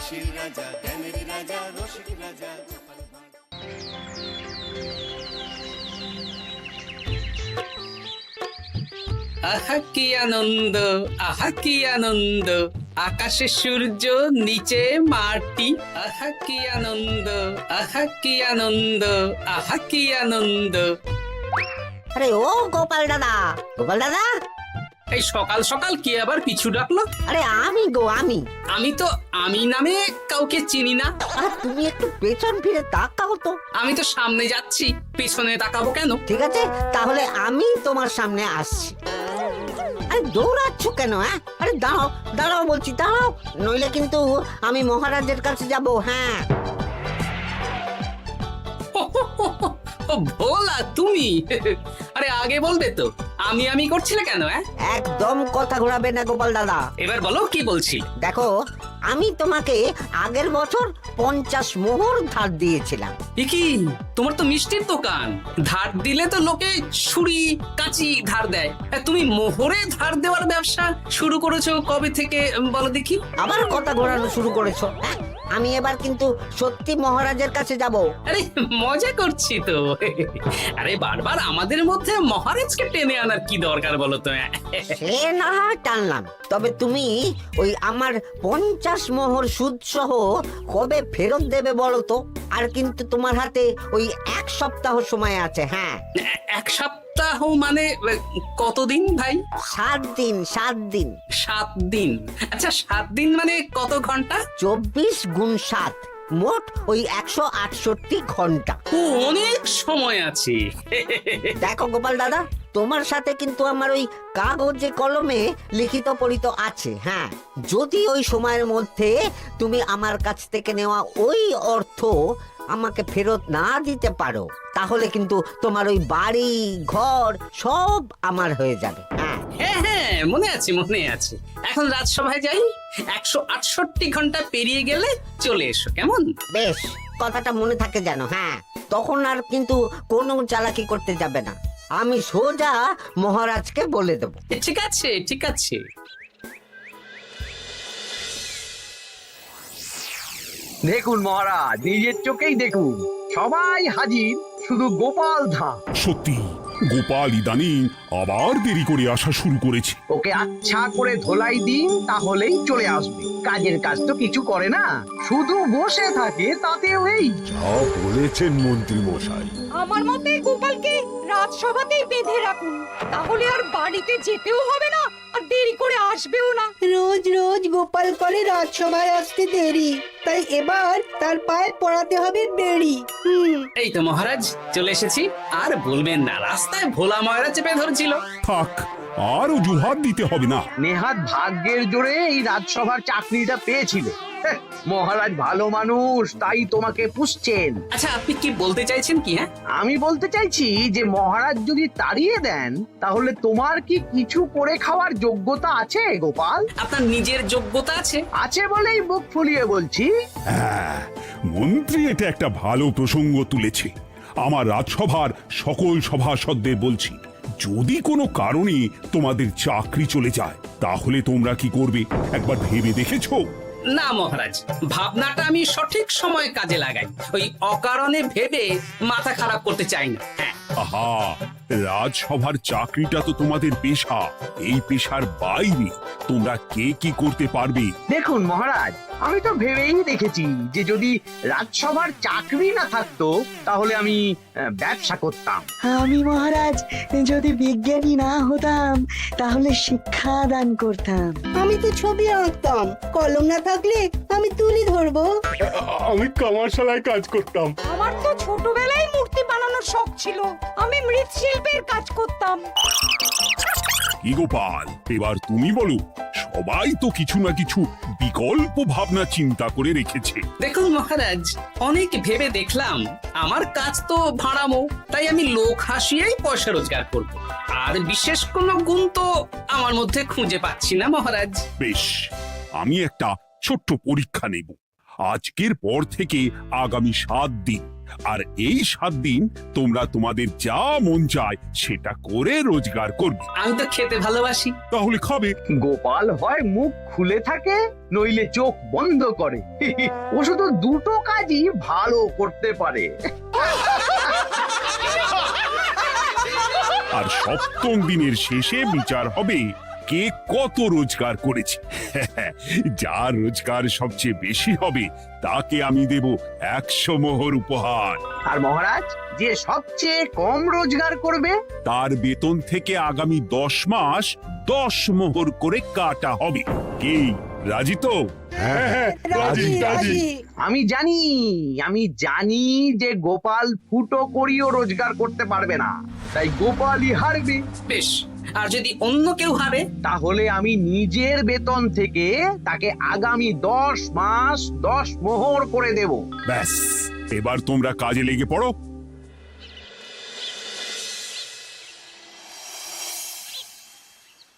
হাসির রাজা, জ্ঞানের রাজা, রসিক রাজা গোপাল ভাঁড়। আহা কি আনন্দ, আহা কি আনন্দ, আকাশে সূর্য নিচে মাটি। আহা কি আনন্দ, আহা কি আনন্দ, আহা কি আনন্দ। আরে ও গোপাল দাদা, গোপাল দাদা, এই সকাল সকাল কি আবার পিছু ডাকলো? আরে আমি গো আমি। আমি তো আমি নামে কাউকে চিনি না। আর তুমি একটু পেছন ফিরে তাকাও তো। আমি তো সামনে যাচ্ছি, পেছনে তাকাবো কেন? ঠিক আছে, তাহলে আমি তোমার সামনে আসছি। আরে দৌড়াচ্ছ কেন? আরে দাঁড়াও দাঁড়াও বলছি, দাঁড়াও, নইলে কিন্তু আমি মহারাজের কাছে যাব। হ্যাঁ, ও ভোলা তুমি? আরে আগে বলবে তো, আমি করছিলে কেন? একদম কথা ঘোরাবে না গোপাল দাদা। এবার বলো কি বলছি। দেখো, আমি তোমাকে আগের বছর 50 মোহর ধার দিয়েছিলাম। এ কি, তোমার তো মিষ্টির দোকান, ধার দিলে তো লোকে ছুরি কাঁচি ধার দেয়, আর তুমি মোহরে ধার দেওয়ার ব্যবসা শুরু করেছো কবে থেকে বলো দেখি? আবার কথা ঘোরানো শুরু করেছো। আমি এবার কিন্তু সত্যি মহারাজের কাছে যাব। আরে মজা করছি তো। আরে বারবার আমাদের মধ্যে মহারাজকে টেনে আনার কি দরকার বলো তো? সে না হয় টানলাম, তবে তুমি ওই আমার 50 মোহর সুদ সহ কবে ফেরত দেবে বলো তো? আর কিন্তু তোমার হাতে ওই 1 সপ্তাহ সময় আছে। হ্যাঁ, 1 সপ্তাহ মানে কতদিন ভাই? 7 দিন, 7 দিন। 7 দিন? আচ্ছা 7 দিন মানে কত ঘন্টা? 24 গুণ 7, মোট ওই 168 ঘন্টা। ও, অনেক সময় আছে। দেখো গোপাল দাদা, তোমার সাথে কিন্তু আমার ওই কাগজে কলমে লিখিত পড়িত আছে। হ্যাঁ, যদি ওই সময়ের মধ্যে তুমি আমার কাছ থেকে নেওয়া ওই অর্থ আমাকে ফেরত না দিতে পারো, তাহলে কিন্তু তোমার ওই বাড়ি ঘর সব আমার হয়ে যাবে। হ্যাঁ হ্যাঁ, মনে আছে মনে আছে। এখন রাজসভায় যাই, 168 ঘন্টা পেরিয়ে গেলে চলে এসো, কেমন? বেশ, কথাটা মনে থাকে যেন। হ্যাঁ, তখন আর কিন্তু কোনো চালাকি করতে যাবে না, আমি সোজা মহারাজকে বলে দেবো। ঠিক আছে ঠিক আছে। দেখুন মহারাজ, নিজের চোখেই দেখুন, সবাই হাজির, শুধু গোপাল ধা। সত্যি গোপাল ইদানিং আবার দেরি করে আসা শুরু করেছে। ওকে আচ্ছা করে ধোলাই দিন, তাহলেই চলে আসবে। কাজের কাজ তো কিছু করে না, শুধু বসে থাকে, তাতেও এই। যা বলেছেন মন্ত্রী মশাই। আমার মতে গোপালকে রাজসভাতেই বেঁধে রাখুন, তাহলে আর বাড়িতে যেতেও হবে না, আর দেরি করে আসবেও না। রোজ রোজ গোপাল করে রাজসভায় আসতে দেরি, তাই এবার তার পায়ে পড়াতে হবে বেড়ি। এই তো মহারাজ চলে এসেছি। আর বলবেন না, রাস্তায় ভোলা ময়রা চেপে ধরছিল। থাক, আর অজুহাত দিতে হবে না। নেহাত ভাগ্যের জোরে এই রাজসভার চাকরিটা পেয়েছিল। মহারাজ ভালো মানুষ, তাই তোমাকে পুষছেন। আচ্ছা আপনি কি বলতে চাইছেন কি? আমি বলতে চাইছি যে মহারাজ যদি তাড়িয়ে দেন, তাহলে তোমার কি কিছু করে খাওয়ার যোগ্যতা আছে গোপাল? আপনার নিজের যোগ্যতা আছে? আছে বলেই মুখ ফুলিয়ে বলছি। হ্যাঁ, মন্ত্রী এটা একটা ভালো প্রসঙ্গ তুলেছে। আমার রাজসভার সকল সভাসদদের বলছি, যদি কোনো কারণে তোমাদের চাকরি চলে যায়, তাহলে তোমরা কি করবে একবার ভেবে দেখেছো? না মহারাজ, ভাবনাটা আমি সঠিক সময় কাজে লাগাই। ওই অকারণে ভেবে মাথা খারাপ করতে চাই না। হ্যাঁ, আহা, রাজসভার চাকরিটা তো তোমাদের পেশা। এই পেশার বাইরে তোমরা কে কি করতে পারবে? দেখুন মহারাজ, আমি তো ভেবেই দেখেছি যে যদি রাজসভার চাকরি না থাকতো, তাহলে আমি ব্যবসা করতাম। আমি মহারাজ যদি বিজ্ঞানী না হতাম, তাহলে শিক্ষা দান করতাম। আমি তো ছবি আঁকতাম, কলম না থাকলে আমি তুলি ধরবো। আমি কামারশালায় কাজ করতাম। আমার তো ছোটবেলায় মূর্তি বানানোর শখ ছিল, আমি মৃৎশিল্পের কাজ করতাম। কি গোপাল, এবার তুমি বলো। সবাই তো কিছু না কিছু বিকল্প ভাবনা চিন্তা করে রেখেছে। দেখুন মহারাজ, অনেক ভেবে দেখলাম আমার কাজ তো ভাড়ামো, তাই আমি লোক হাসিয়েই পয়সা রোজগার করব। আর বিশেষ কোনো গুণ তো আমার মধ্যে খুঁজে পাচ্ছি না মহারাজ। বেশ, আমি একটা ছোট্ট পরীক্ষা নেব। আজকের পর থেকে আগামী 7 দিন আর এই 7 দিন তোমরা তোমাদের যা মন চায় সেটা করে রোজগার করবে। আমি তো খেতে ভালোবাসি। তাহলে খাবে। গোপাল হয় মুখ খুলে থাকে, নইলে চোখ বন্ধ করে। ও শুধু দুটো কাজই ভালো করতে পারে। আর 7ম দিনের শেষে বিচার হবে কে কত রোজগার করেছে। যার রোজগার সবচেয়ে বেশি হবে তাকে আমি দেব 100 মোহর উপহার। আর মহারাজ, যে সবচেয়ে কম রোজগার করবে তার বেতন থেকে আগামী 10 মাস 10 মোহর করে কাটা হবে। কি রাজি তো? হ্যাঁ, রাজি রাজি। আমি জানি যে গোপাল ফুটো করিও রোজগার করতে পারবে না, তাই গোপালই হারবে। বেশ, আর যদি অন্য কেউ হারে? তাহলে আমি নিজের বেতন থেকে তাকে আগামী 10 মাস 10 মোহর করে দেব। ব্যাস, এবার তোমরা কাজে লেগে পড়ো।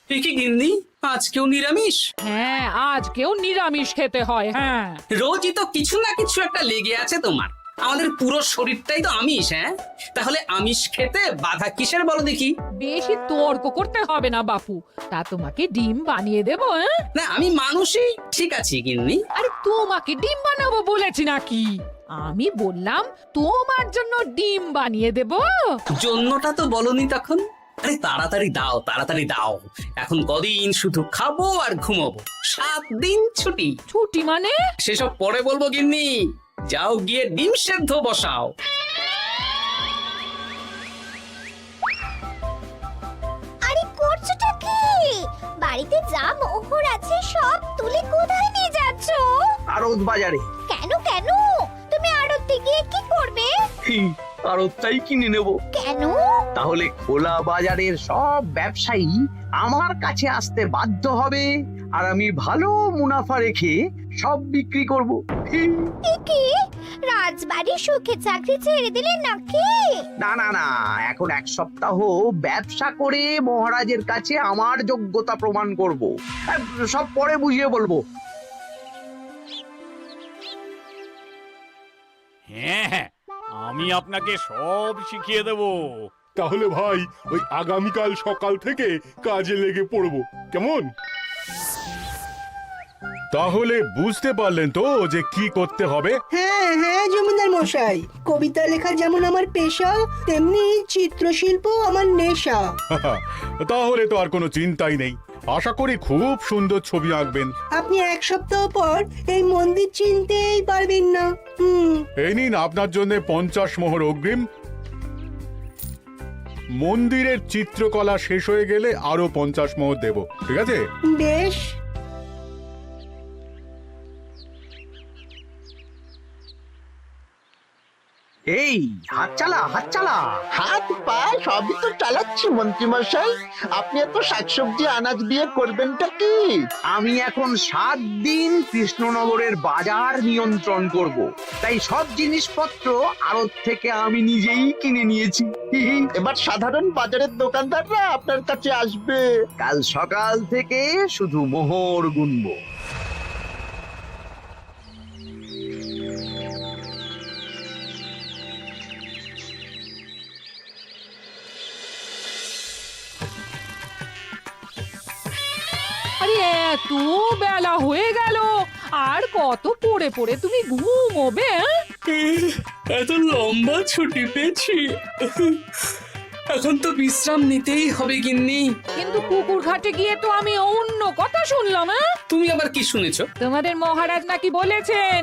এ কি গিন্নি, আজকেও নিরামিষ? হ্যাঁ, আজকেও নিরামিষ খেতে হয়। হ্যাঁ, রোজই তো কিছু না কিছু একটা লেগে আছে তোমার। আমাদের পুরো শরীরটাই তো আমিষ। হ্যাঁ, তাহলে আমিষ খেতে বাধা কিসের বলো দেখি? বেশি তর্ক করতে হবে না বাপু, তা তোমাকে ডিম বানিয়ে দেবো। হ্যাঁ, না, আমি মানুষই। ঠিক আছে গিন্নি। আরে তোমাকে ডিম বানাবো বলেছি নাকি? আমি বললাম তোমার জন্য ডিম বানিয়ে দেবো। জন্যটা তো বলনি তখন। আরে তাড়াতাড়ি দাও, তাড়াতাড়ি দাও। এখন কদিন শুধু খাবো আর ঘুমাবো। 7 দিন ছুটি। ছুটি মানে? সেসব পরে বলবো গিন্নি। যাও গিয়ে ডিম সেদ্ধ বসাও। আরে করছোটা কি? বাড়িতে যা মোহর আছে সব তুলে কোথায় নিয়ে যাচ্ছ? আড়ত বাজারে। কেন কেন? তুমি আড়তে গিয়ে কি করবে? আড়তটাই কিনে নেব। কেন? তাহলে খোলা বাজারের সব ব্যবসায়ী আমার কাছে আসতে বাধ্য হবে, আর আমি ভালো মুনাফা রেখে সব বিক্রি করব। এ কি? রাজবাড়ির সুখে চাকরি ছেড়ে দিলে নাকি? না না না, এখন 1 সপ্তাহ ব্যবসা করে মহারাজের কাছে আমার যোগ্যতা প্রমাণ করব। সব পরে বুঝিয়ে বলবো। হ্যাঁ, আমি আপনাকে সব শিখিয়ে দেব। তাহলে ভাই ওই আগামীকাল সকাল থেকে কাজে লেগে পড়বো, কেমন? তাহলে বুঝতে পারলেন তো যে কি করতে হবে? হ্যাঁ হ্যাঁ জমিদার মশাই, কবিতা লেখা যেমন আমার পেশা, তেমনি চিত্রশিল্প আমার নেশা। তাহলে তো আর কোনো চিন্তাই নেই। আশা করি খুব সুন্দর ছবি আঁকবেন। আপনি 1 সপ্তাহ পর এই মন্দির চিনতেই পারবেন না। এই নিন আপনার জন্য 50 মোহর অগ্রিম। মন্দিরের চিত্রকলা শেষ হয়ে গেলে আরো 50 মোহর দেব, ঠিক আছে? বেশ। এই হাত চালা, হাত চালা। হাত পা সবই তো চালাচ্ছি মন্ত্রী মশাই। আপনি এত শাকসবজি আনাজ দিয়ে করবেনটা কি? আমি এখন 7 দিন কৃষ্ণনগরের বাজার নিয়ন্ত্রণ করব, তাই সব জিনিসপত্র আড়ত থেকে আমি নিজেই কিনে নিয়েছি। এবার সাধারণ বাজারের দোকানদাররা আপনার কাছে আসবে। কাল সকাল থেকে শুধু মোহর গুনবো। আরে এত বেলা হয়ে গেল, আর কত পড়ে পড়ে তুমি ঘুমোবে? এত লম্বা ছুটি পেয়েছি, এখন তো বিশ্রাম নিতেই হবে গিন্নি। কিন্তু পুকুর ঘাটে গিয়ে তো আমি অন্য কথা শুনলাম। তুমি আবার কি শুনেছো? তোমাদের মহারাজ নাকি বলেছেন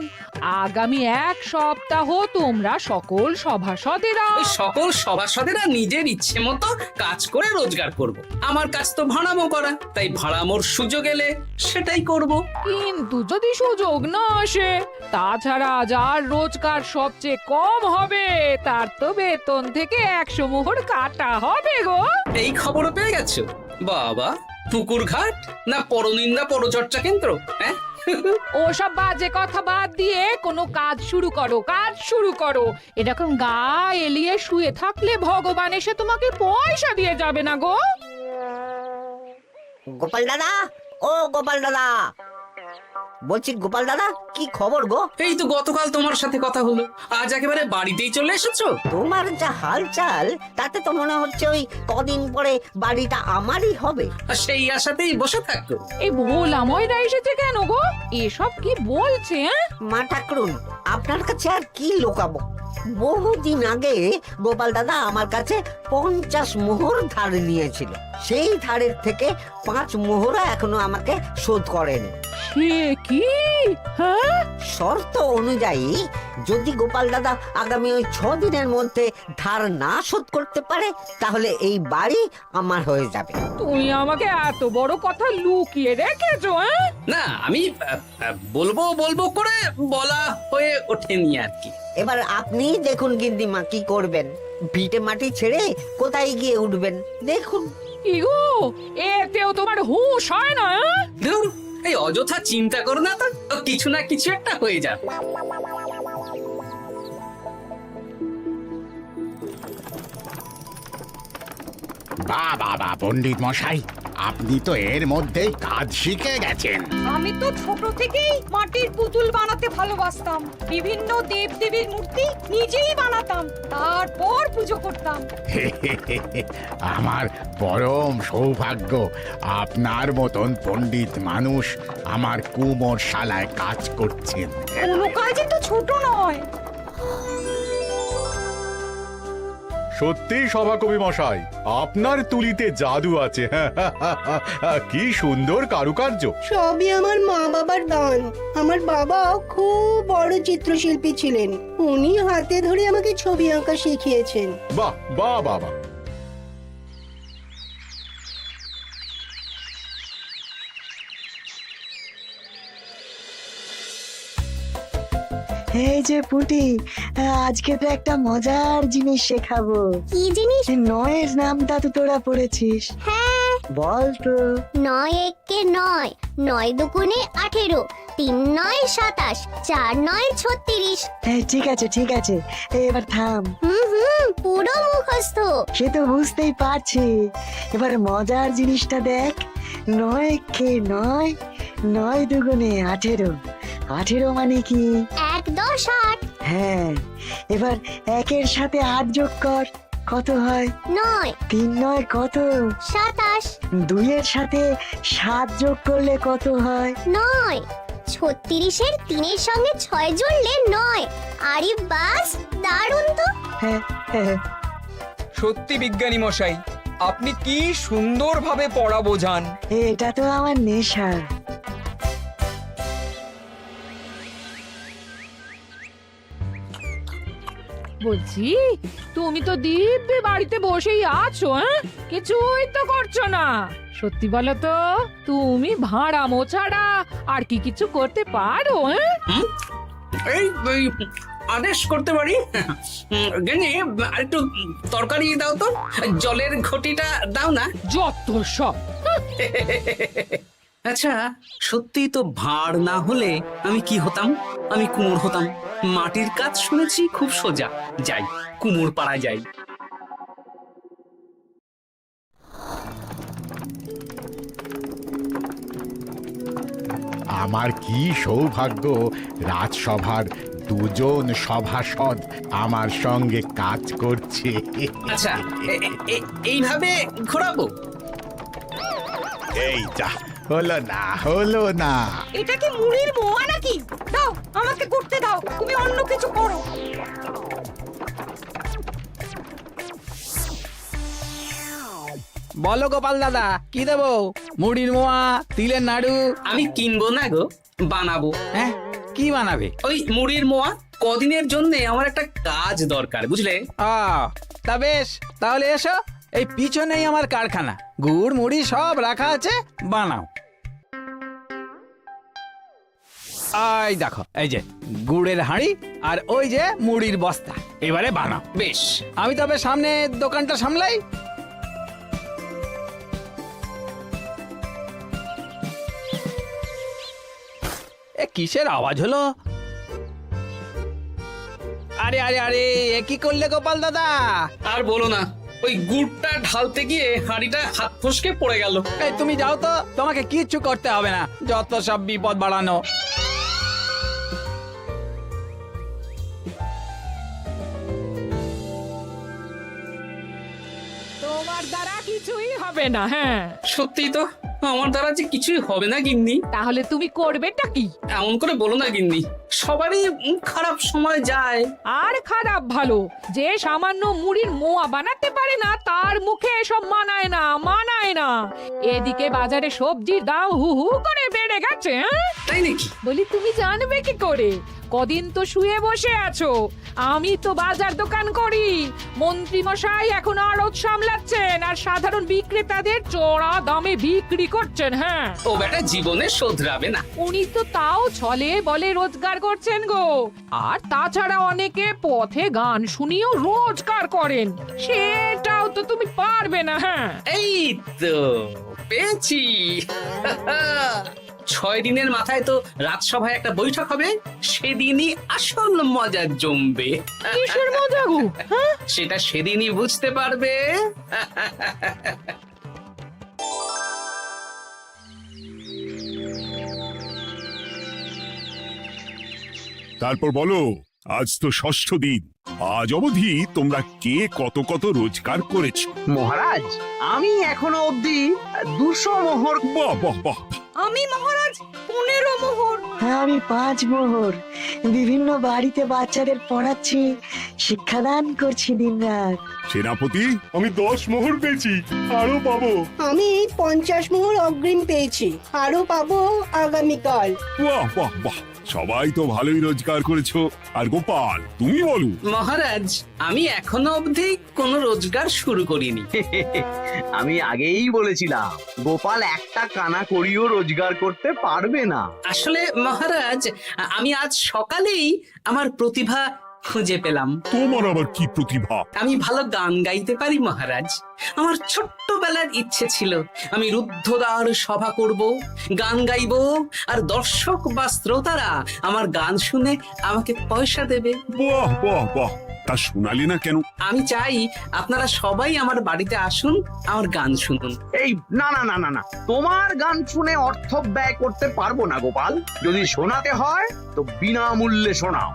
আগামী 1 সপ্তাহ তোমরা সকল সভাসদেরা ওই সকল সভাসদেরা নিজের ইচ্ছে মতো কাজ করে রোজগার করব। আমার কাজ তো ভাড়ামো করা, তাই ভাড়ামোর সুযোগ এলে সেটাই করব। কিন্তু যদি সুযোগ না আসে, তাছাড়া যার রোজগার সবচেয়ে কম হবে তার তো বেতন থেকে 100 মোহর কাটা হবে গো। এই খবরও পেয়ে গেছো? বাবা, পুকুর ঘাট না পরনিন্দা পরচর্চা কেন্দ্র? হ্যাঁ, ওসব বাজে কথা বাদ দিয়ে কোনো কাজ শুরু করো, কাজ শুরু করো। এরকম গা এলিয়ে শুয়ে থাকলে ভগবান এসে তোমাকে পয়সা দিয়ে যাবে না গো। গোপাল দাদা, ও গোপাল দাদা, বলছি গোপাল দাদা, কি খবর গো? এই তো গতকাল তোমার সাথে কথা হলো, আজ একেবারে বাড়িতেই চলে এসেছো। তোমার যা হালচাল তাতে তো মনে হচ্ছে ওই কদিন পরে বাড়িটা আমারই হবে। আর সেই আশাতেই বসে থাকো। এই ভোলাময়রা এসেছে কেন গো? এসব কি বলছে? মা ঠাকুরুন, আপনার কাছে আর কি লুকাবো? বহুদিন আগে গোপাল দাদা আমার কাছে 50 মোহর ধার নিয়েছিল। সেই ধারের থেকে 5 মোহরা এখনো আমাকে শোধ করেনি। সে কি? হ্যাঁ, শর্ত অনুযায়ী যদি গোপাল দাদা আগামী ওই 6 দিনের মধ্যে ধার না শোধ করতে পারে তাহলে এই বাড়ি আমার হয়ে যাবে। তুমি আমাকে এত বড় কথা লুকিয়ে রেখেছো? না, আমি বলবো বলবো করে বলা হয়ে ওঠেনি আর কি। এবার আপনি দেখুন গিন্দিমা কি করবেন। ভিটে মাটি ছেড়ে কোথায় গিয়ে উঠবেন দেখুন। কি গো, এতেও তোমার হুঁশ হয় না? ধুর, এই অযথা চিন্তা করো না তো, কিছু না কিছু একটা হয়ে যাবে। বাহ বাহ বাহ, পণ্ডিত মশাই, আপনি তো এর মধ্যেই কাজ শিখে গেছেন। আমি তো ছোট থেকেই মাটির পুতুল বানাতে ভালোবাসতাম। বিভিন্ন দেবদেবীর মূর্তি নিজেই বানাতাম, তারপর পুজো করতাম। আমার পরম সৌভাগ্য, আপনার মতন পণ্ডিত মানুষ আমার কুমোর শালায় কাজ করছেন। কোনো কাজই তো ছোট নয়। সত্যি সভাকবি মশাই, আপনার তুলিতে জাদু আছে। কি সুন্দর কারুকার্য। সবই আমার মা বাবার দান। আমার বাবা খুব বড় চিত্রশিল্পী ছিলেন। উনি হাতে ধরে আমাকে ছবি আঁকা শিখিয়েছেন। বাহ বাহ বাহ বাহ। এই যে পুটি, আজকে তো একটা মজার জিনিস শেখাবো। কি জিনিস? নয়ের নামটা তো তোরা পড়েছিস? হ্যাঁ, বল তো। 9 একে 9, 9 দুগুণে 18, 3 9 27, 4 9 36। ঠিক আছে ঠিক আছে, এবার থাম। পুরো মুখস্থ। সে তো বুঝতেই পারছি। এবার মজার জিনিসটা দেখ। 9 কে 9, 9 দুগুণে 18, 18 মানে কি? 1 10 8। হ্যাঁ, এবার 1-এর সাথে 8 যোগ কর, কত হয়? 9 3 9 কত? 27। 2-এর সাথে 7 যোগ করলে কত হয়? 9 36-এর 3-এর সঙ্গে 6 জুড়লে 9। আরে বাস, দারুণ তো। হ্যাঁ হ্যাঁ। সত্যি বিজ্ঞানী মশাই, আপনি কি সুন্দরভাবে পড়া বোঝান। এটা তো আমার নেশা। বলছি, তুমি তো দিব্যি বাড়িতে বসেই আছো, কিছুই তো করছো না। সত্যি বলো তো, তুমি ভাড়া মোছাড়া আর কি কিছু করতে পারো? এই এই, আদেশ করতে পারি। গেনি, একটু তরকারি দাও তো, জলের ঘটিটা দাও না। যত সব। আচ্ছা, সত্যি তো ভাঁড় না হলে আমি কি হতাম? আমি কুমোর হতাম। মাটির কাজ শুনেছি খুব সোজা। যাই, কুমোর পাড়া যাই। আমার কি সৌভাগ্য, রাজসভার দুজন সভাসদ আমার সঙ্গে কাজ করছে। আচ্ছা, এইভাবে ঘোরাবো? এই যা, হলো না হলো না। এটা কি মুড়ির মোয়া নাকি? দাও, আমাকে করতে দাও, তুমি অন্য কিছু করো। বলো গোপাল দাদা, কি দেবো? মুড়ির মোয়া, তিলের নাড়ু? আমি কিনবো না গো, বানাবো। হ্যাঁ, কি বানাবে? ওই মুড়ির মোয়া। কদিনের জন্য আমার একটা কাজ দরকার, বুঝলে? তা বেশ, তাহলে এসো, এই পিছনেই আমার কারখানা। গুড় মুড়ি সব রাখা আছে, বানাও। এই দেখো, এই যে গুড়ের হাঁড়ি আর ওই যে মুড়ির বস্তা, এবারে বানাও। বেশ, আমি তবে সামনে দোকানটা সামলাই। এ কিসের আওয়াজ হলো? আরে আরে আরে, এ কি করলে গোপাল দাদা? আর বলো না, ওই গুড়টা ঢালতে গিয়ে হাঁড়িটা হাত ফসকে পড়ে গেল। এই তুমি যাও তো, তোমাকে কিচ্ছু করতে হবে না, যত সব বিপদ বাড়ানো। তোমার দ্বারা কিছুই হবে না। হ্যাঁ, সত্যি তো, আমার দ্বারা যে কিছুই হবে না গিন্নি। তাহলে তুমি করবেটা কি? এমন করে বলো না গিন্নি, সবারই খারাপ সময় যায়। আর খারাপ ভালো, যে সামান্য মুড়ির মোয়া বানাতে পারে না তার মুখে এসব মানায় না, মানায় না। এদিকে বাজারে সবজির দাম হু হু করে বেড়ে গেছে। হ্যাঁ, তাই নাকি? বলি তুমি জানবে কি করে? কদিন তো শুয়ে বসে আছো, আমি তো বাজার দোকান করি। মন্ত্রী মশাই এখন আড়ত সামলাচ্ছেন আর সাধারণ বিক্রেতাদের চড়া দামে বিক্রি করছেন। হ্যাঁ, ও বেটা জীবনে শোধরাবে না। উনি তো তাও ছলে বলে রোজগার করছেন গো। আর তাছাড়া অনেকে পথে গান শুনিয়েও রোজগার করেন, সেটাও তো তুমি পারবে না। হ্যাঁ, এই তো পেয়েছি। 6 দিনের মাথায় তো রাজসভায় একটা বৈঠক হবে, সেদিনই আসল মজা জমবে। কিসের মজা গো? হ্যাঁ, সেটা সেদিনই বুঝতে পারবে। তারপর বলো, আজ তো ষষ্ঠ দিন, আজ অবধি তোমরা কে কত কত রোজগার করেছো? মহারাজ, আমি এখনো অবধি 200 মোহর। বাহ বাহ বাহ! আমি মহারাজ 15 মোহর। হ্যাঁ, আমি 5 মোহর। বিভিন্ন বাড়িতে বাচ্চাদের পড়াচ্ছি, শিক্ষাদান করছি দিনরাত। সেনাপতি, আমি 10 মোহর পেয়েছি, আরো পাবো। আমি 50 মোহর অগ্রিম পেয়েছি, আরো পাবো আগামীকাল। বাহ বাহ বাহ! সবাই তো ভালোই রোজগার করেছো। আর গোপাল, তুমি বলো। মহারাজ, আমি এখনো অবধি কোনো রোজগার শুরু করিনি। আমি আগেই বলেছিলাম গোপাল একটা কানা করিও রোজগার করতে পারবে না। আসলে মহারাজ, আমি আজ সকালেই আমার প্রতিভা খুঁজে পেলাম। তোমার আবার কি প্রতিভা? আমি ভালো গান গাইতে পারি মহারাজ। আমার ছোট্টবেলার ইচ্ছে ছিল আমি রুদ্ধদ্বার সভা করব, গান গাইবো, আর দর্শক বা শ্রোতারা আমার গান শুনে আমাকে পয়সা দেবে। বাহ বাহ বাহ! তা শোনালে না কেন? আমি চাই আপনারা সবাই আমার বাড়িতে আসুন, আমার গান শুনুন। এই না না না না না, তোমার গান শুনে অর্থ ব্যয় করতে পারবো না গোপাল। যদি শোনাতে হয় তো বিনামূল্যে শোনাও।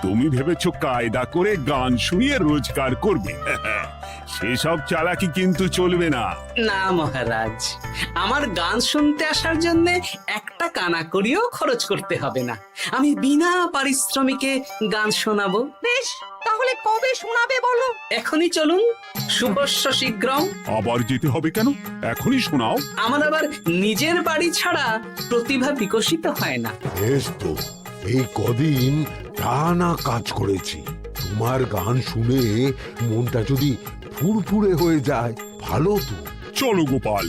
তুমি ভেবেছো কায়দা করে গান শুনিয়ে রোজগার করবে? সেসব চালাকি কিন্তু চলবে না। না মহারাজ, আমার গান শুনতে আসার জন্য একটা কানা করিও খরচ করতে হবে না। আমি বিনা পারিশ্রমিকে গান শোনাবো। বেশ, তাহলে কবে শোনাবে বলো? এখনই চলুন, শুভস্য শীঘ্রম। আবার যেতে হবে কেন? এখনই শোনাও। আমার আবার নিজের বাড়ি ছাড়া প্রতিভা বিকশিত হয় না। বেশ তো, এই কদিন টানা কাজ করেছি, তোমার গান শুনে মনটা যদি ফুরফুরে হয়ে যায়, ভালো তো। চলো গোপাল।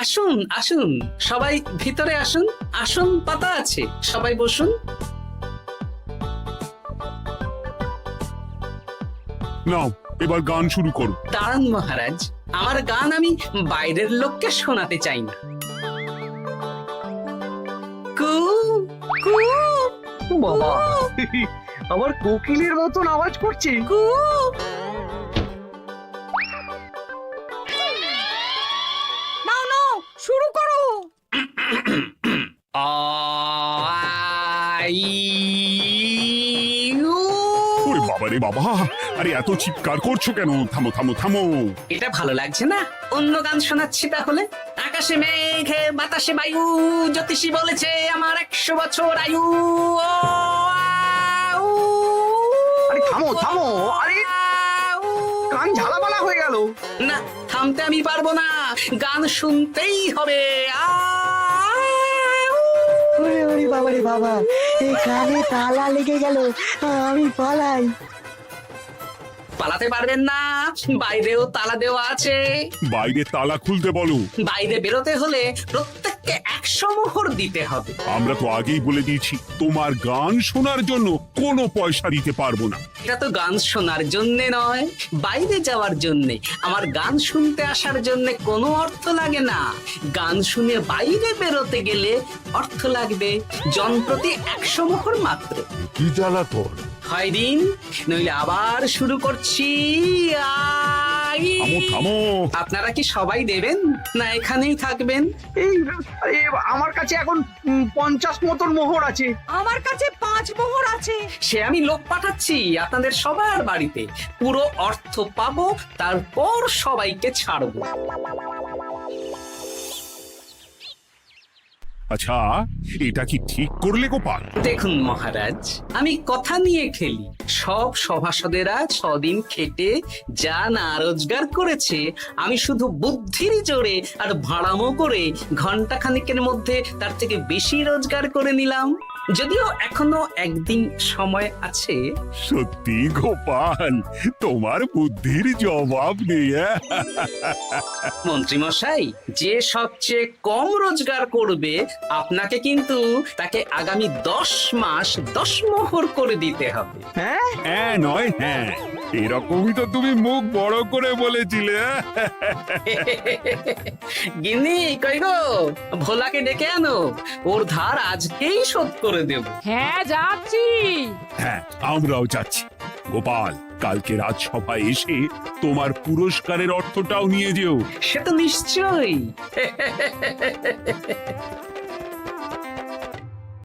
আসুন আসুন, সবাই ভিতরে আসুন, আসন পাতা আছে, সবাই বসুন। নাও, এবার গান শুরু করো। দাঁড়ান মহারাজ, আমার গান আমি বাইরের লোককে শোনাতে চাই না। কু কু বাবা, আবার কোকিলের মতন আওয়াজ করছে। কু। নাও নাও, শুরু করো। ওরে বাবা রে বাবা! আরে এত চিৎকার করছো কেন? থামো থামো থামো! এটা ভালো লাগছে না? অন্য গান শোনাচ্ছি তাহলে। আকাশে মেঘে বাতাসে বায়ু, জ্যোতিষী বলেছে আমার 100 বছর আয়ু। আরে থামো থামো! আরে কান ঝালাপালা হয়ে গেল। না, থামতে আমি পারবো না, গান শুনতেই হবে। ওরে ওরে বাবা রে বাবা, এই কানে তালা লেগে গেল, আমি পালাই। পালাতে পারবেন না, বাইরেও তালা দেওয়া আছে। বাইরে তালা খুলতে বলো। বাইরে বেরোতে হলে প্রত্যেককে 100 মোহর দিতে হবে। আমরা তো আগেই বলে দিয়েছি তোমার গান শোনার জন্য কোনো পয়সা দিতে পারবো না। এটা তো গান শোনার জন্য নয়, বাইরে যাওয়ার জন্য। আমার গান শুনতে আসার জন্য কোনো অর্থ লাগে না, গান শুনে বাইরে বেরোতে গেলে অর্থ লাগবে। জনপ্রতি 100 মোহর মাত্র। কি জ্বালাতন! হয় দিন, নইলে আবার শুরু করছি। থামো থামো। আপনারা কি সবাই দেবেন না এখানেই থাকবেন? এই আমার কাছে এখন 50 মতন মোহর আছে। আমার কাছে 5 মোহর আছে। সে আমি লোক পাঠাচ্ছি আপনাদের সবার বাড়িতে, পুরো অর্থ পাবো, তারপর সবাইকে ছাড়বো। আচ্ছা, এটা কি ঠিক করলে গোপাল? দেখুন মহারাজ, আমি কথা নিয়ে খেলি। সব সভাসদেরা 6 দিন খেটে যা না রোজগার করেছে, আমি শুধু বুদ্ধির জোরে আর ভাড়ামো করে ঘন্টা খানিকের মধ্যে তার থেকে বেশি রোজগার করে নিলাম। যদিও এখনো একদিন সময় আছে। সত্যি গোপাল, তোমার বুদ্ধির জবাব নেই। মন্ত্রী মশাই, যে সবচেয়ে কম রোজগার করবে আপনাকে কিন্তু তাকে আগামী 10 মাস 10 মোহর করে দিতে হবে। হ্যাঁ নয় হ্যাঁ, এরকমই তো তুমি মুখ বড় করে বলেছিলে। গিন্নি কই গো, ভোলাকে ডেকে আনো, ওর ধার আজকেই শোধ করে দেব। হ্যাঁ যাচ্ছি। হ্যাঁ, আমরাও যাচ্ছি। গোপাল, কালকে রাজসভায় এসে তোমার পুরস্কারের অর্থটাও নিয়ে যেও। সে তো নিশ্চয়ই।